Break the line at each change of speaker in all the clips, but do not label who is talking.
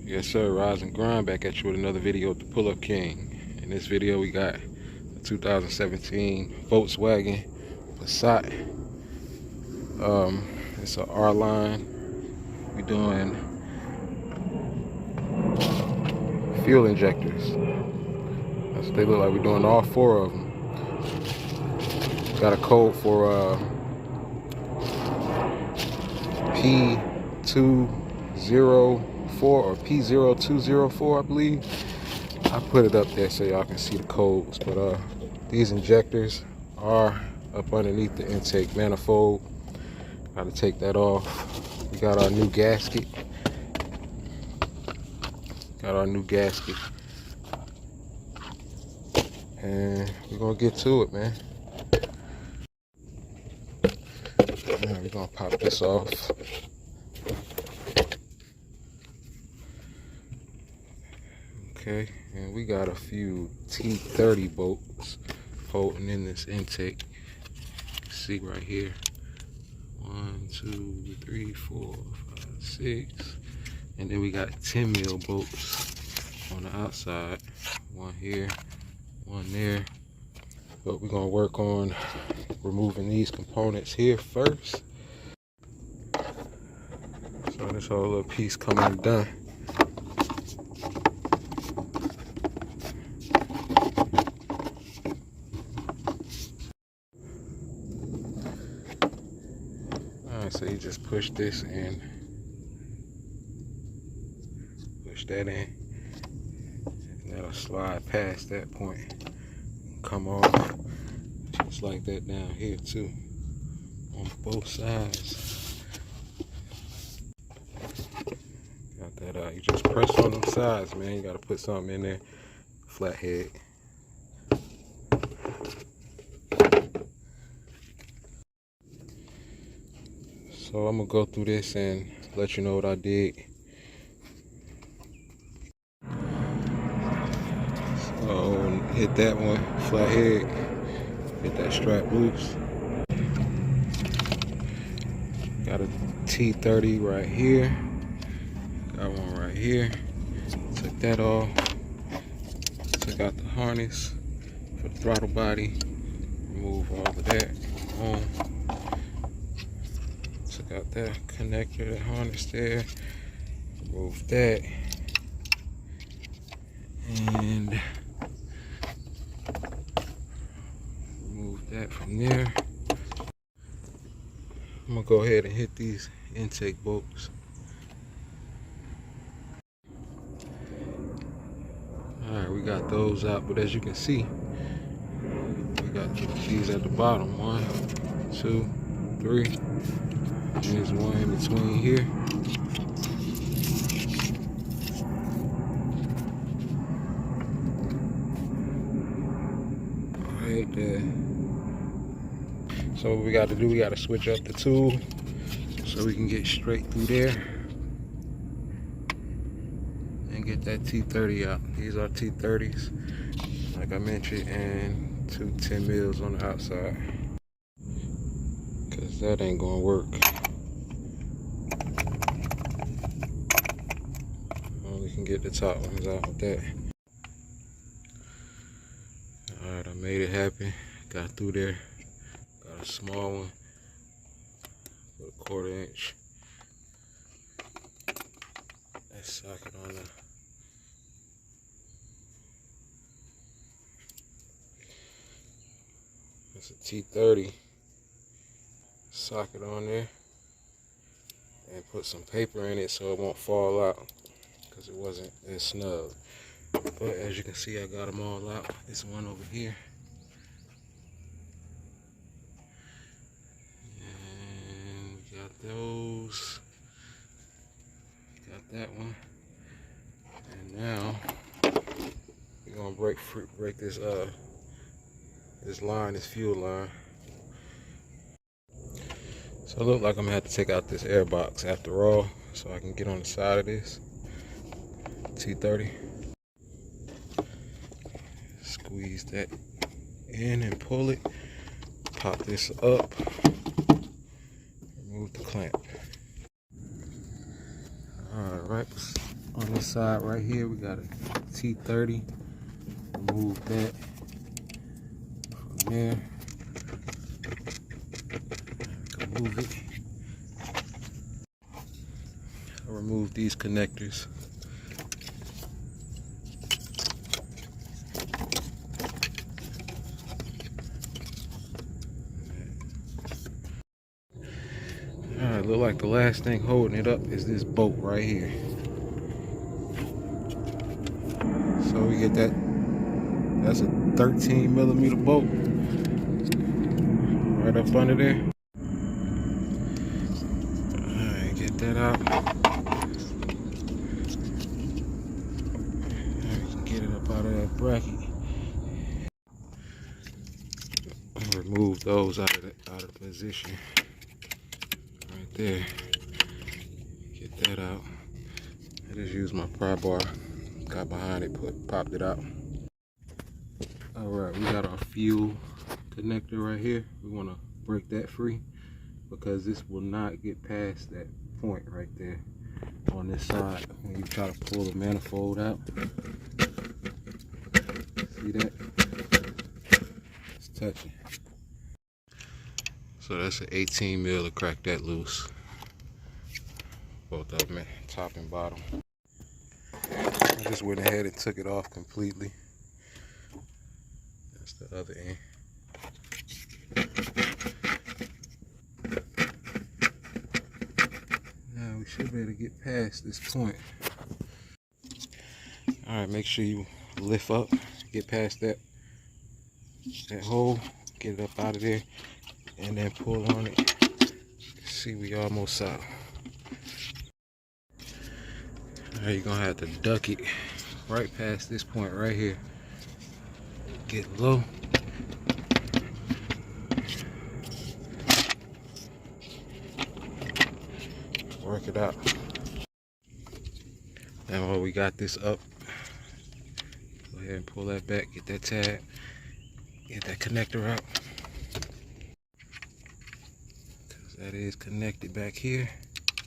Yes sir, Rise and Grind back at you with another video of the Pull-Up King. In this video we got a 2017 Volkswagen Passat. It's a R line. We're doing fuel injectors. That's what they look like. We're doing all four of them. Got a code for P0204 or P0204, I believe. I put it up there so y'all can see the codes. But these injectors are up underneath the intake manifold. Got to take that off. We got our new gasket. And we're gonna get to it, man. Now we're gonna pop this off. Okay, and we got a few T30 bolts holding in this intake. You can see right here. 1, 2, 3, 4, 5, 6. And then we got 10 mil bolts on the outside. One here, one there. But we're gonna work on removing these components here first. So this whole little piece come undone. Alright, so you just push this and push that in, and that'll slide past that point and come off just like that down here too, on both sides. Got that out. You just press on them sides, man. You gotta put something in there. Flathead. So I'm gonna go through this and let you know what I did. So hit that one, flathead. Hit that strap loose. Got a T30 right here. Got one right here. Took that off. Took out the harness for the throttle body. Remove all of that. Took out that connector, the harness there. Remove that. And remove that from there. I'm gonna go ahead and hit these intake bolts. Alright, we got those out, but as you can see, we got these at the bottom. 1, 2, 3. There's one in between here. Right there. So what we got to do, we got to switch up the tool so we can get straight through there and get that T30 out. These are T30s, like I mentioned, and 2 10 mils on the outside, because that ain't gonna work. We can get the top ones out with that. Alright, I made it happen. Got through there. Got a small one. Put a 1/4 inch. That socket on there. That's a T30 socket on there. And put some paper in it so it won't fall out, because it wasn't as snug. But as you can see, I got them all out. This one over here. And we got those. Got that one. And now we're gonna break this this line, this fuel line. So it looks like I'm gonna have to take out this air box after all, so I can get on the side of this T30. Squeeze that in and pull it. Pop this up. Remove the clamp. Alright, On this side right here, we got a T30. Remove that from there. Move it. I'll remove these connectors. Alright, look like the last thing holding it up is this bolt right here. So we get that. That's a 13mm bolt right up under there. Alright, get that out. Alright, we can get it up out of that bracket. Remove those out of position. Right there. Get that out. I just used my pry bar. Got behind it, popped it out. Alright, we got our fuel connector right here. We want to break that free because this will not get past that point right there on this side when you try to pull the manifold out. See that? It's touching. So that's an 18mm to crack that loose. Both of them, top and bottom. I just went ahead and took it off completely. That's the other end. Now we should be able to get past this point. Alright, make sure you lift up, get past that hole, get it up out of there, and then pull on it. See, we almost out. Alright, you're gonna have to duck it right past this point right here. Get low. Work it out. Now while we got this up, go ahead and pull that back, get that tab, get that connector out. Because that is connected back here.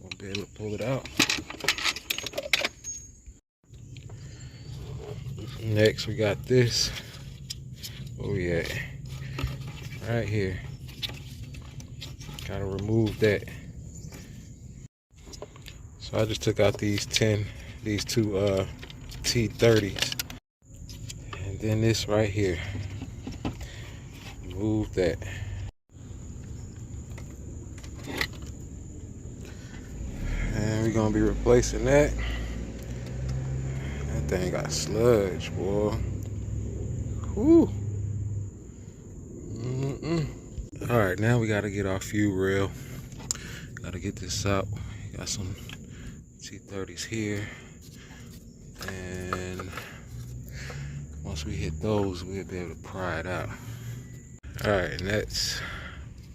Won't be able to pull it out. Next we got this. Where we at? Right here. Gotta remove that. So I just took out these two T30s. And then this right here. Remove that. And we're gonna be replacing that. That thing got sludge, boy. Whew. Alright, now we gotta get our fuel rail. Gotta get this out. Got some T30s here. And once we hit those, we'll be able to pry it out. Alright, and that's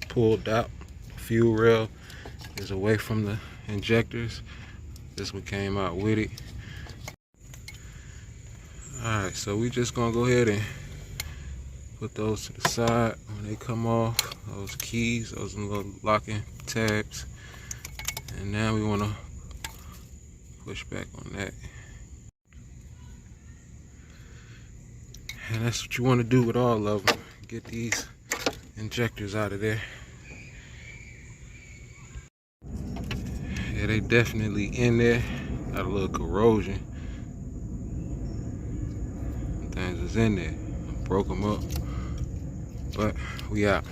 pulled out. Fuel rail is away from the injectors. This one came out with it. Alright, so we just gonna go ahead and put those to the side when they come off. Those keys, those little locking tabs. And now we wanna push back on that. And that's what you wanna do with all of them. Get these injectors out of there. Yeah, they definitely in there. Got a little corrosion. Things is in there. I broke them up. But we out.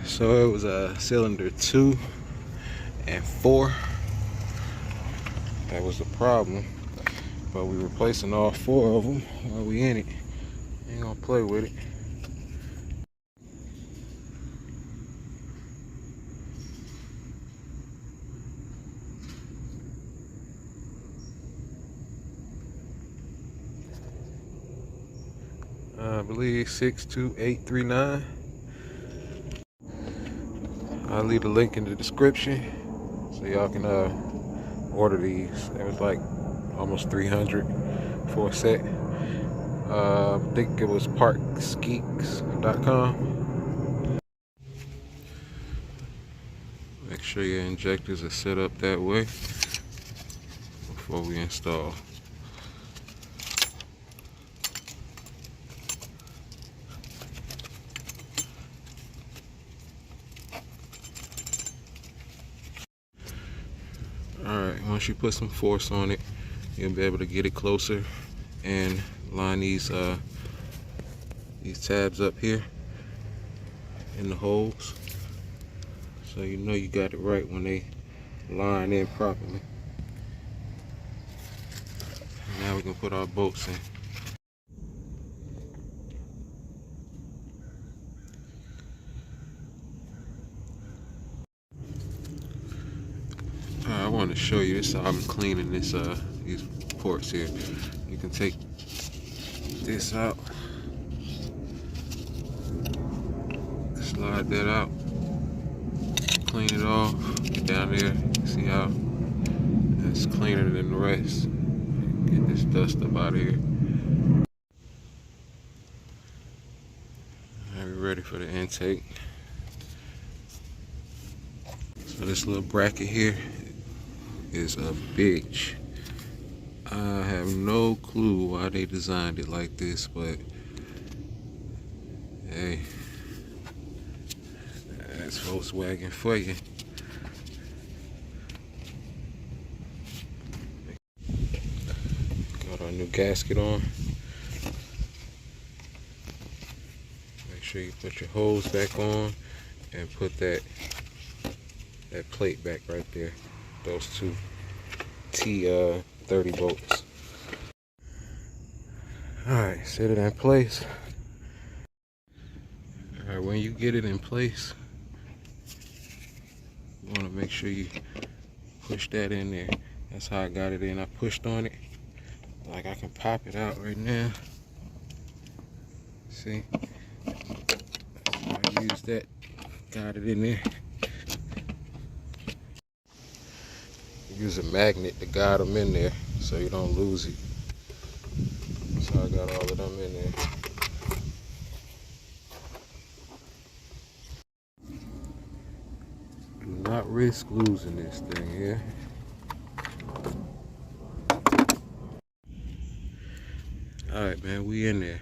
So it was a cylinder 2 and 4. That was the problem. But we replacing all 4 of them while we in it. Ain't gonna play with it. I believe 62839. I'll leave the link in the description so y'all can order these. It was like almost 300 for a set. I think it was parksgeeks.com. Make sure your injectors are set up that way before we install. Alright, once you put some force on it, you'll be able to get it closer and line these tabs up here in the holes, so you know you got it right when they line in properly. Now we can put our bolts in. I want to show you this how I'm cleaning this these ports here. You can take this out, slide that out, clean it off, get down there, see how it's cleaner than the rest. Get this dust up out of here. Alright, we're ready for the intake. So this little bracket here is a bitch. I have no clue why they designed it like this, but hey, that's Volkswagen for you. Got our new gasket on. Make sure you put your hose back on and put that plate back right there. Those two T30 bolts. Alright, set it in place. Alright, when you get it in place, you want to make sure you push that in there. That's how I got it in. I pushed on it. Like I can pop it out right now. See? I used that, got it in there. Use a magnet to guide them in there so you don't lose it. So I got all of them in there. Do not risk losing this thing here. Alright, man, we in there.